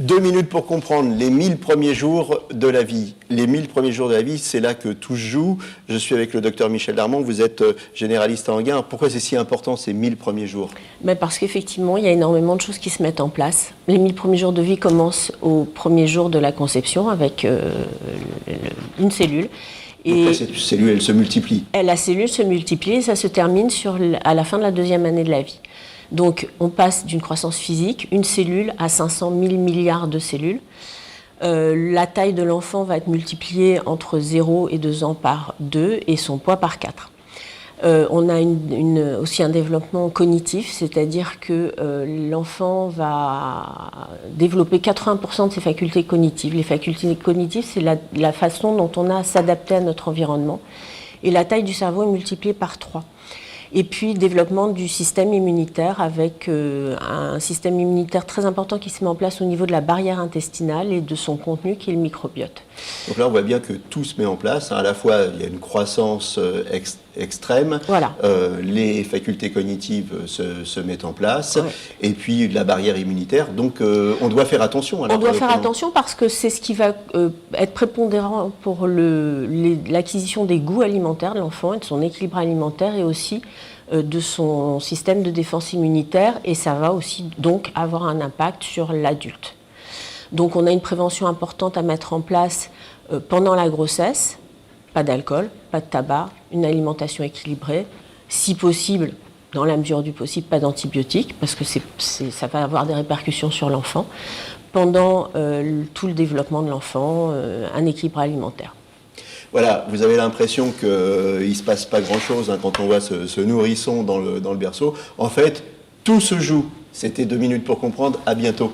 2 minutes pour comprendre les 1000 premiers jours de la vie. Les 1000 premiers jours de la vie, c'est là que tout se joue. Je suis avec le docteur Michel Darmon, vous êtes généraliste à Enghien. Pourquoi c'est si important ces 1000 premiers jours? Parce qu'effectivement, il y a énormément de choses qui se mettent en place. Les 1000 premiers jours de vie commencent au premier jour de la conception avec une cellule. Et donc, cette cellule, elle se multiplie. La cellule se multiplie et ça se termine à la fin de la 2e année de la vie. Donc, on passe d'une croissance physique, une cellule, à 500 000 milliards de cellules. La taille de l'enfant va être multipliée entre 0 et 2 ans par 2 et son poids par 4. On a aussi un développement cognitif, c'est-à-dire que l'enfant va développer 80% de ses facultés cognitives. Les facultés cognitives, c'est la façon dont on a à s'adapter à notre environnement. Et la taille du cerveau est multipliée par 3. Et puis, développement du système immunitaire avec un système immunitaire très important qui se met en place au niveau de la barrière intestinale et de son contenu qui est le microbiote. Donc là, on voit bien que tout se met en place. À la fois, il y a une croissance extrême, voilà. Les facultés cognitives se mettent en place, ouais. Et puis la barrière immunitaire. Donc, on doit faire attention. Alors, on doit faire attention parce que c'est ce qui va être prépondérant pour l'acquisition des goûts alimentaires de l'enfant et de son équilibre alimentaire et aussi de son système de défense immunitaire, et ça va aussi donc avoir un impact sur l'adulte. Donc on a une prévention importante à mettre en place pendant la grossesse, pas d'alcool, pas de tabac, une alimentation équilibrée, si possible, dans la mesure du possible, pas d'antibiotiques, parce que ça va avoir des répercussions sur l'enfant, pendant tout le développement de l'enfant, un équilibre alimentaire. Voilà, vous avez l'impression qu'il ne se passe pas grand-chose quand on voit ce nourrisson dans le berceau. En fait, tout se joue. C'était 2 minutes pour comprendre. À bientôt.